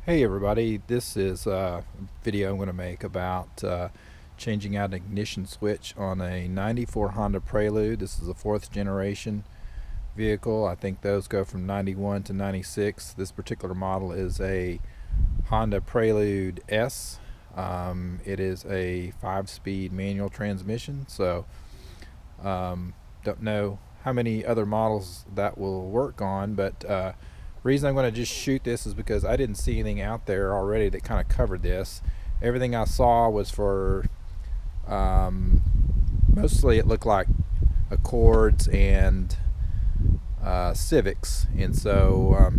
Hey everybody, this is a video I'm going to make about changing out an ignition switch on a 94 Honda Prelude. This is a 4th generation vehicle. I think those go from 91 to 96. This particular model is a Honda Prelude S. It is a 5-speed manual transmission, so don't know how many other models that will work on, but reason I'm going to just shoot this is because I didn't see anything out there already that kind of covered this. Everything I saw was for mostly it looked like Accords and Civics, and so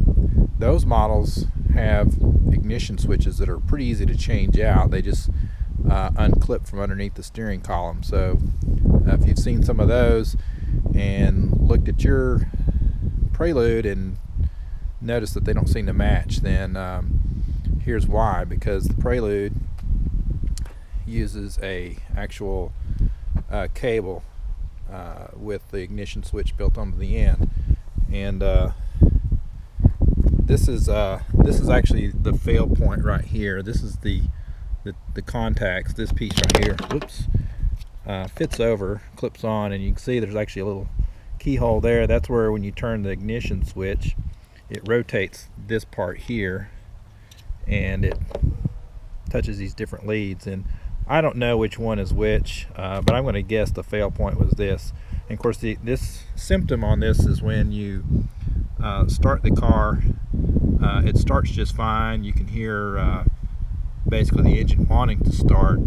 those models have ignition switches that are pretty easy to change out. They just unclip from underneath the steering column. So if you've seen some of those and looked at your Prelude and notice that they don't seem to match, then here's why. Because the Prelude uses a actual cable with the ignition switch built onto the end, and this is actually the fail point right here. This is the contacts. This piece right here, whoops, fits over, clips on, and you can see there's actually a little keyhole there. That's where, when you turn the ignition switch, it rotates this part here and it touches these different leads, and I don't know which one is which, but I'm going to guess the fail point was this. And of course this symptom on this is when you start the car, it starts just fine. You can hear basically the engine wanting to start,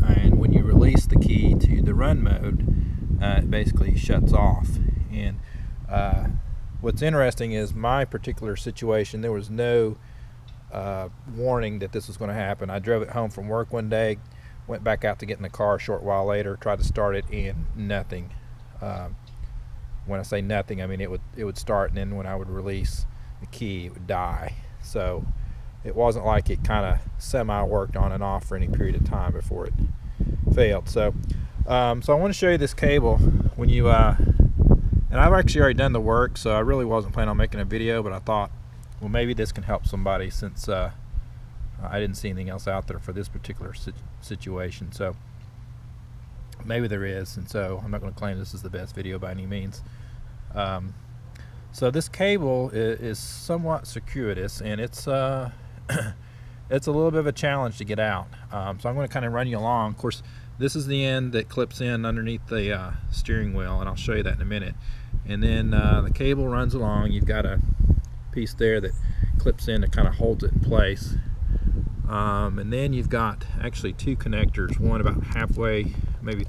and when you release the key to the run mode, it basically shuts off. And what's interesting is my particular situation, there was no warning that this was going to happen. I drove it home from work one day, went back out to get in the car a short while later, tried to start it, and nothing. When I say nothing, I mean it would start, and then when I would release the key, it would die. So it wasn't like it kind of semi worked on and off for any period of time before it failed. So I want to show you this cable. When you and I've actually already done the work, so I really wasn't planning on making a video, but I thought, well, maybe this can help somebody, since I didn't see anything else out there for this particular situation. So maybe there is, and so I'm not going to claim this is the best video by any means. So this cable is somewhat circuitous, and it's it's a little bit of a challenge to get out. So I'm going to kind of run you along. Of course, this is the end that clips in underneath the steering wheel, and I'll show you that in a minute. And then the cable runs along. You've got a piece there that clips in that kind of holds it in place. And then you've got actually two connectors, one about halfway, maybe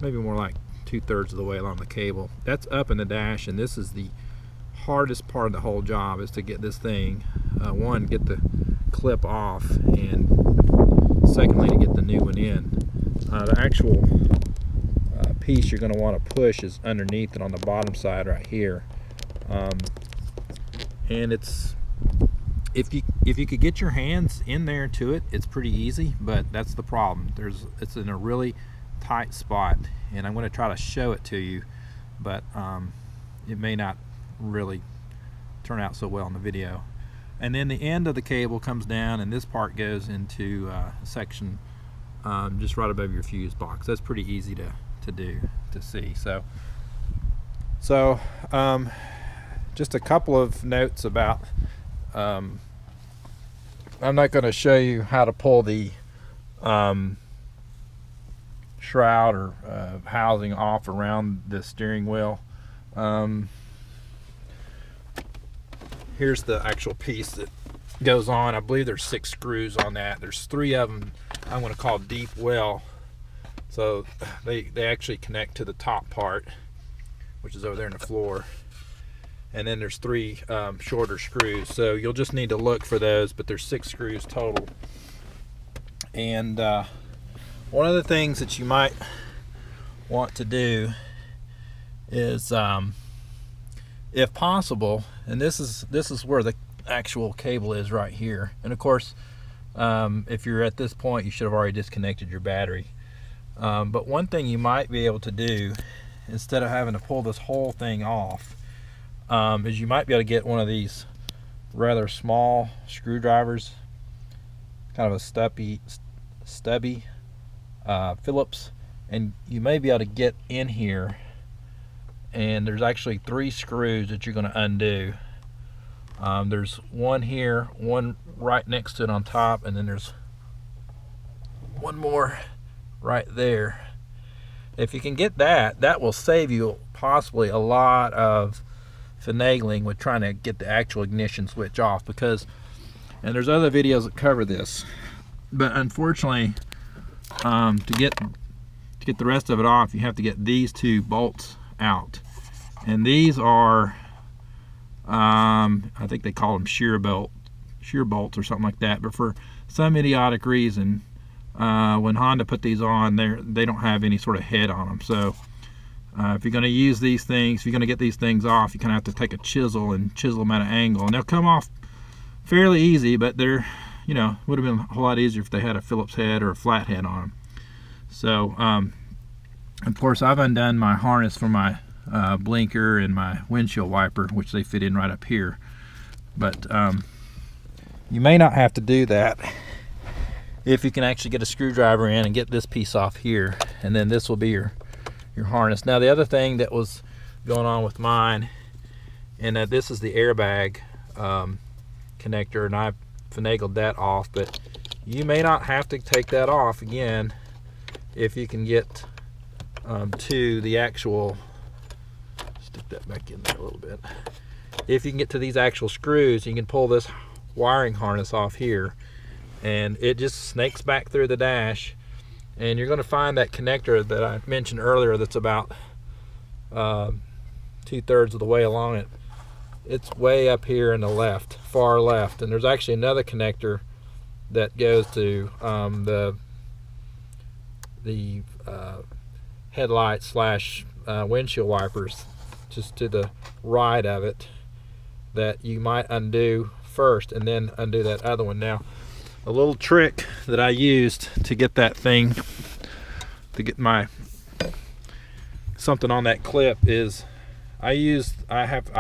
more like 2/3 of the way along the cable. That's up in the dash, and this is the hardest part of the whole job, is to get this thing, one, get the clip off, and secondly, to get the new one in. The actual piece you're going to want to push is underneath it on the bottom side right here, and it's, if you could get your hands in there to it, it's pretty easy, but that's the problem. It's in a really tight spot, and I'm going to try to show it to you, but it may not really turn out so well in the video. And then the end of the cable comes down, and this part goes into a section just right above your fuse box. That's pretty easy to see. So just a couple of notes about, I'm not going to show you how to pull the shroud or housing off around the steering wheel. Here's the actual piece that goes on. I believe there's 6 screws on that. There's 3 of them I'm going to call deep well, so they actually connect to the top part, which is over there in the floor, and then there's 3 shorter screws, so you'll just need to look for those, but there's 6 screws total. And one of the things that you might want to do is, if possible, and this is where the actual cable is right here, and of course if you're at this point, you should have already disconnected your battery, but one thing you might be able to do, instead of having to pull this whole thing off, is you might be able to get one of these rather small screwdrivers, kind of a stubby Phillips, and you may be able to get in here, and there's actually 3 screws that you're going to undo. There's one here, one right next to it on top, and then there's one more right there. If you can get that, that will save you possibly a lot of finagling with trying to get the actual ignition switch off, because, and there's other videos that cover this, but unfortunately to get the rest of it off, you have to get these 2 bolts out, and these are I think they call them shear bolts or something like that, but for some idiotic reason when Honda put these on, they don't have any sort of head on them. So if you're going to use these things, if you're going to get these things off, you kind of have to take a chisel and chisel them at an angle, and they'll come off fairly easy, but they're, you know, would have been a whole lot easier if they had a Phillips head or a flat head on them. So of course I've undone my harness for my blinker and my windshield wiper, which they fit in right up here, but you may not have to do that if you can actually get a screwdriver in and get this piece off here, and then this will be your harness. Now the other thing that was going on with mine, and this is the airbag connector, and I finagled that off, but you may not have to take that off again if you can get to the actual, stick that back in there a little bit, if you can get to these actual screws, you can pull this wiring harness off here, and it just snakes back through the dash, and you're going to find that connector that I mentioned earlier that's about 2/3 of the way along it. It's way up here in the left, far left, and there's actually another connector that goes to the headlight slash windshield wipers just to the right of it, that you might undo first and then undo that other one. Now a little trick that I used to get that thing, to get my something on that clip, is I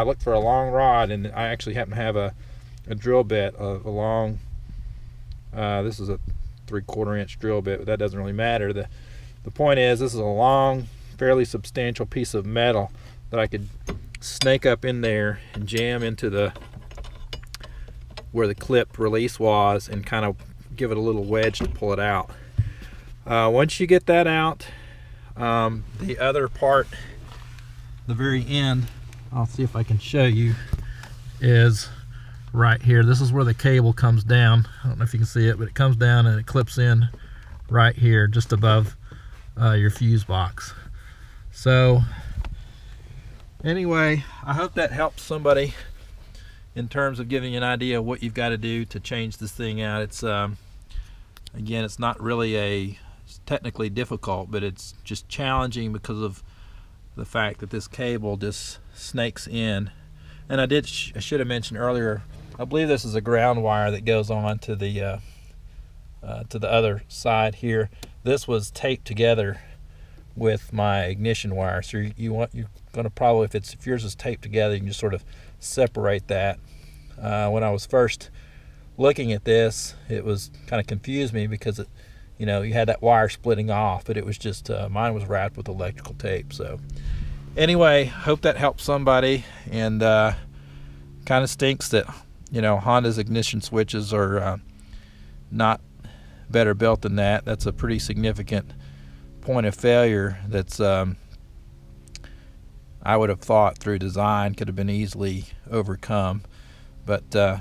looked for a long rod, and I actually happen to have a drill bit of a long, this is a 3/4 inch drill bit, but that doesn't really matter. The point is, this is a long, fairly substantial piece of metal that I could snake up in there and jam into the where the clip release was, and kind of give it a little wedge to pull it out. Once you get that out, the other part, the very end, I'll see if I can show you, is right here. This is where the cable comes down. I don't know if you can see it, but it comes down and it clips in right here just above your fuse box. So anyway, I hope that helps somebody in terms of giving you an idea of what you've got to do to change this thing out. It's again, it's not really it's technically difficult, but it's just challenging because of the fact that this cable just snakes in. And I should have mentioned earlier, I believe this is a ground wire that goes on to the other side here. This was taped together with my ignition wire, so you're going to probably, if yours is taped together, you can just sort of separate that. When I was first looking at this, it was kind of confused me because you had that wire splitting off, but it was just mine was wrapped with electrical tape. So anyway, hope that helps somebody. And kind of stinks that Honda's ignition switches are not better built than that. That's a pretty significant point of failure that's I would have thought through design could have been easily overcome. But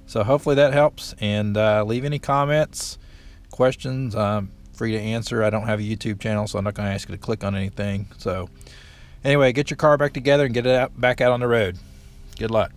so hopefully that helps, and leave any comments, questions, free to answer. I don't have a YouTube channel, so I'm not going to ask you to click on anything. So anyway, get your car back together and get it back out on the road. Good luck.